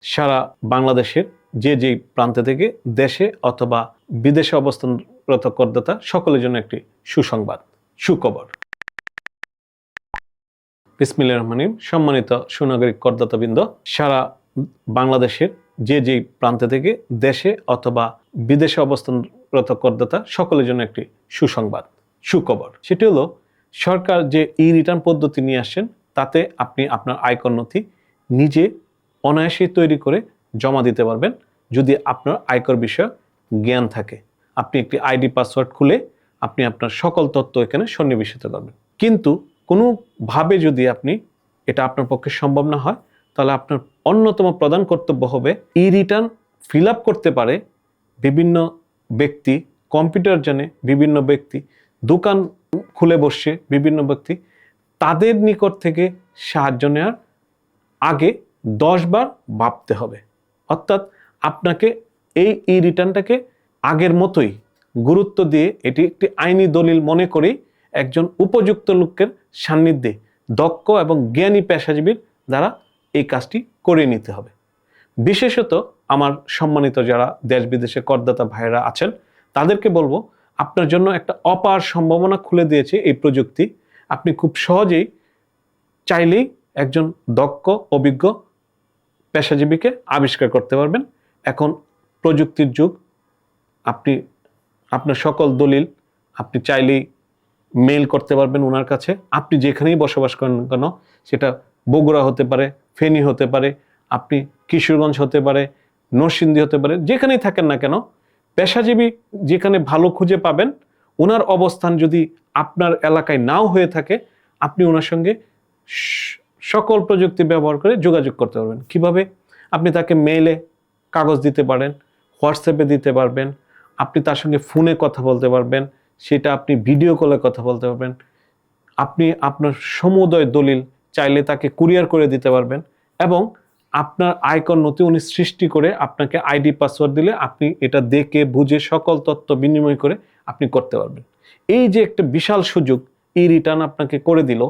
সারা বাংলাদেশের যে যেই প্রান্ত থেকে দেশে অথবা বিদেশে অবস্থানরত করদাতা সকলের জন্য একটি সুসংবাদ, সুখবর। বিসমিল্লাহির রহমানির রহিম। সম্মানিত সুনাগরিক করদাতাবৃন্দ, সারা বাংলাদেশের যে যেই প্রান্ত থেকে দেশে অথবা বিদেশে অবস্থানরত করদাতা সকলের জন্য একটি সুসংবাদ, সুখবর। সেটি হলো সরকার যে রিটার্ন পদ্ধতি নিয়ে আসছেন, তাতে আপনি আপনার আয়কর নথি নিজে অনায়াসেই তৈরি করে জমা দিতে পারবেন যদি আপনার আয়কর বিষয়ে জ্ঞান থাকে। আপনি একটি আইডি পাসওয়ার্ড খুলে আপনি আপনার সকল তথ্য এখানে সন্নিবেশিত করবেন। কিন্তু কোনোভাবে যদি এটা আপনার পক্ষে সম্ভব না হয়, তাহলে আপনার অন্যতম প্রধান কর্তব্য হবে রিটার্ন ফিল আপ করতে পারে বিভিন্ন ব্যক্তি, কম্পিউটার জানে বিভিন্ন ব্যক্তি, দোকান খুলে বসছে বিভিন্ন ব্যক্তি, তাদের নিকট থেকে সাহায্য নেওয়ার আগে 10 বার ভাবতে হবে। অর্থাৎ আপনাকে এই রিটার্নটাকে আগের মতোই গুরুত্ব দিয়ে এটি একটি আইনি দলিল মনে করেই একজন উপযুক্ত লোকের সান্নিধ্যে দক্ষ এবং জ্ঞানী পেশাজীবীর দ্বারা এই কাজটি করে নিতে হবে। বিশেষত আমার সম্মানিত যারা দেশ বিদেশে করদাতা ভাইয়েরা আছেন, তাদেরকে বলবো, আপনার জন্য একটা অপার সম্ভাবনা খুলে দিয়েছে এই প্রযুক্তি। আপনি খুব সহজেই চাইলেই একজন দক্ষ অভিজ্ঞ পেশাজীবীকে আবিষ্কার করতে পারবেন। এখন প্রযুক্তির যুগ। আপনি আপনার সকল দলিল আপনি চাইলেই মেইল করতে পারবেন ওনার কাছে। আপনি যেখানেই বসবাস করেন কেন, সেটা বগুড়া হতে পারে, ফেনী হতে পারে, আপনি কিশোরগঞ্জ হতে পারে, নরসিংদী হতে পারে, যেখানেই থাকেন না কেন, পেশাজীবী যেখানে ভালো খুঁজে পাবেন, ওনার অবস্থান যদি আপনার এলাকায় নাও হয়ে থাকে, আপনি ওনার সঙ্গে সকল প্রযুক্তি ব্যবহার করে যোগাযোগ করতে পারবেন। কিভাবে? আপনি তাকে মেইলে কাগজ দিতে পারেন, হোয়াটসঅ্যাপে দিতে পারবেন, আপনি তার সঙ্গে ফোনে কথা বলতে পারবেন, সেটা আপনি ভিডিও কলে কথা বলতে পারবেন, আপনি আপনার সমুদয় দলিল চাইলে তাকে কুরিয়ার করে দিতে পারবেন, এবং আপনার আয়কর নথি উনি সৃষ্টি করে আপনাকে আইডি পাসওয়ার্ড দিলে আপনি এটা দেখে বুঝে সকল তথ্য বিনিময় করে আপনি করতে পারবেন। এই যে একটা বিশাল সুযোগ রিটার্ন আপনাকে করে দিল,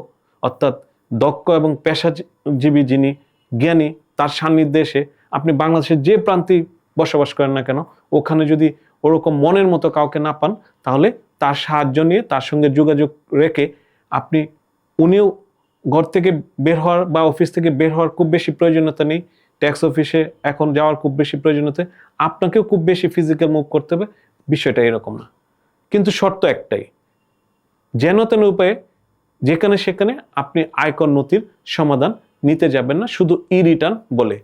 অর্থাৎ দক্ষ এবং পেশাজীবী যিনি জ্ঞানী, তার সান্নিধ্যে এসে আপনি বাংলাদেশের যে প্রান্তেই বসবাস করেন না কেন, ওখানে যদি ওরকম মনের মতো কাউকে না পান, তাহলে তার সাহায্য নিয়ে তার সঙ্গে যোগাযোগ রেখে উনিও ঘর থেকে বের হওয়ার বা অফিস থেকে বের হওয়ার খুব বেশি প্রয়োজনীয়তা নেই, ট্যাক্স অফিসে এখন যাওয়ার খুব বেশি প্রয়োজনীয়তা, আপনাকেও খুব বেশি ফিজিক্যাল মুভ করতে হবে, বিষয়টা এরকম না। কিন্তু শর্ত একটাই, যেন তেন উপায়ে যেখানে সেখানে আপনি আয়কর নথির সমাধান নিতে যাবেন না শুধু রিটার্ন বলে।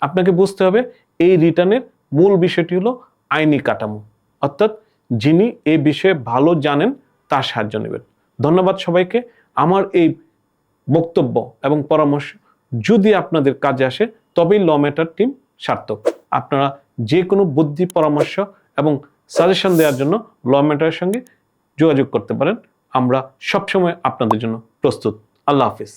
আপনাকে বুঝতে হবে এই রিটার্নের মূল বিষয়টি হলো আইনি কাঠামো, অর্থাৎ যিনি এই বিষয়ে ভালো জানেন তার সাহায্য নেবেন। ধন্যবাদ সবাইকে। আমার এই বক্তব্য এবং পরামর্শ যদি আপনাদের কাজে আসে, তবেই ল ম্যাটার টিম সার্থক। আপনারা যে কোনো বুদ্ধি, পরামর্শ এবং সাজেশন দেওয়ার জন্য ল ম্যাটারের সঙ্গে যোগাযোগ করতে পারেন। আমরা সবসময় আপনাদের জন্য প্রস্তুত। আল্লাহ হাফিজ।